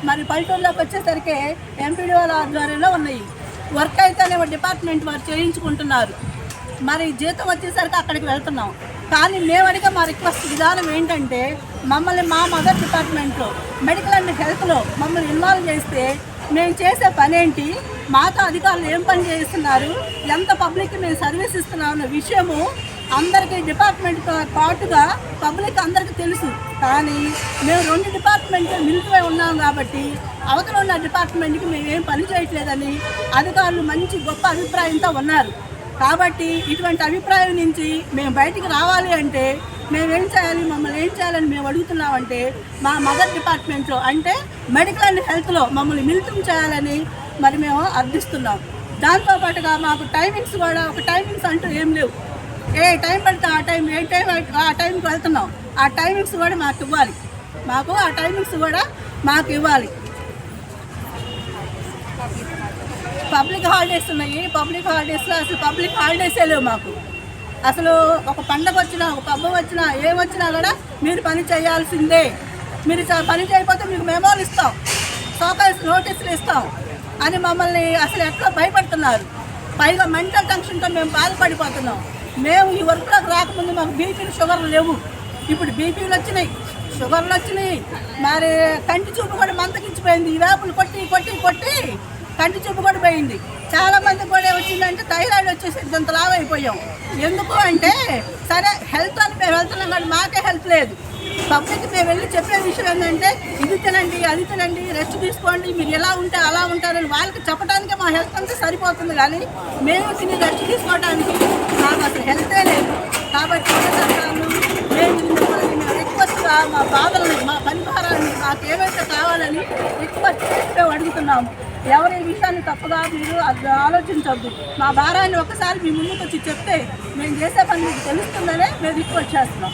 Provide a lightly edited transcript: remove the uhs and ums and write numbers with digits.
మరి పల్లెటూరులోకి వచ్చేసరికి ఎంపీడీఓల ఆధ్వర్యంలో ఉన్నాయి. వర్క్ అయితేనే డిపార్ట్మెంట్ వారు చేయించుకుంటున్నారు. మరి జీతం వచ్చేసరికి అక్కడికి వెళ్తున్నాం. కానీ మేము అడిగే మా రిక్వెస్ట్ విధానం ఏంటంటే మమ్మల్ని మా మదర్ డిపార్ట్మెంట్లో మెడికల్ అండ్ హెల్త్లో మమ్మల్ని ఇన్వాల్వ్ చేస్తే మేము చేసే పని ఏంటి, మాతో అధికారులు ఏం పని చేస్తున్నారు, ఎంత పబ్లిక్కి మేము సర్వీస్ ఇస్తున్నాం అన్న విషయము అందరికీ డిపార్ట్మెంట్తో పాటుగా పబ్లిక్ అందరికీ తెలుసు. కానీ మేము 2 డిపార్ట్మెంట్లు మిలిటరీ ఉన్నాం కాబట్టి అవతల ఉన్న డిపార్ట్మెంట్కి మేమేం పని చేయట్లేదని అధికారులు మంచి గొప్ప అభిప్రాయంతో ఉన్నారు. కాబట్టి ఇటువంటి అభిప్రాయం నుంచి మేము బయటికి రావాలి అంటే మేమేం చేయాలి, మమ్మల్ని ఏం చేయాలని మేము అడుగుతున్నామంటే మా మదర్ డిపార్ట్మెంట్లో అంటే మెడికల్ అండ్ హెల్త్లో మమ్మల్ని మిలితం చేయాలని మరి మేము అర్థిస్తున్నాం. దాంతోపాటుగా మాకు టైమింగ్స్ కూడా ఒక టైమింగ్స్ అంటూ ఏం లేవు. ఏ టైం పడితే ఆ టైం ఆ టైంకి వెళ్తున్నాం. ఆ టైమింగ్స్ కూడా మాకు ఇవ్వాలి. ఆ టైమింగ్స్ కూడా మాకు ఇవ్వాలి. పబ్లిక్ హాలిడేస్ ఉన్నాయి. పబ్లిక్ హాలిడేస్లో అసలు పబ్లిక్ హాలిడేసే లేవు మాకు. అసలు ఒక పండగ వచ్చినా, ఒక పబ్బం వచ్చినా, ఏమొచ్చినా కూడా మీరు పని చేయాల్సిందే. మీరు పని చేయకపోతే మీకు మెమోలు ఇస్తాం, సోకాల్స్ నోటీసులు ఇస్తాం అని మమ్మల్ని అసలు ఎట్లా భయపడుతున్నారు. పైగా మెంటల్ టెన్షన్తో మేము బాధపడిపోతున్నాం. మేము ఈ వర్క్లోకి రాకముందు మాకు బీపీలు షుగర్లు లేవు. ఇప్పుడు బీపీలు వచ్చినాయి, షుగర్లు వచ్చినాయి. మరి కంటి చూపు కూడా మందకించిపోయింది. ఈ వేపులు కొట్టి కొట్టి కొట్టి కంటి చూపు కూడా పోయింది. చాలామంది కూడా వచ్చిందంటే థైరాయిడ్ వచ్చేసి ఇంత లావు అయిపోయాం. ఎందుకు అంటే సరే హెల్త్ అని మేము వెళ్తున్నాం కానీ మాకే హెల్త్ లేదు. పబ్లిక్ మేము వెళ్ళి చెప్పే విషయం ఏంటంటే ఇది తినండి, అది తినండి, రెస్ట్ తీసుకోండి, మీరు ఎలా ఉంటే అలా ఉంటారని వాళ్ళకి చెప్పడానికే మా హెల్త్ అంతా సరిపోతుంది. కానీ మేము తిని రెస్ట్ తీసుకోవడానికి మాకు అసలు హెల్తే లేదు. కాబట్టి మేము రిక్వెస్ట్గా మా బాధలని, మా పరిహారాన్ని, మాకు ఏవైతే కావాలని రిక్వెస్ట్ మేము అడుగుతున్నాము. ఎవరి విషయాన్ని తప్పుగా మీరు ఆలోచించవద్దు. మా భారాన్ని ఒకసారి మీ ముందుకు వచ్చి చెప్తే మేము చేసే పని మీకు తెలుస్తుందనే మేము రిక్వెస్ట్ చేస్తున్నాం.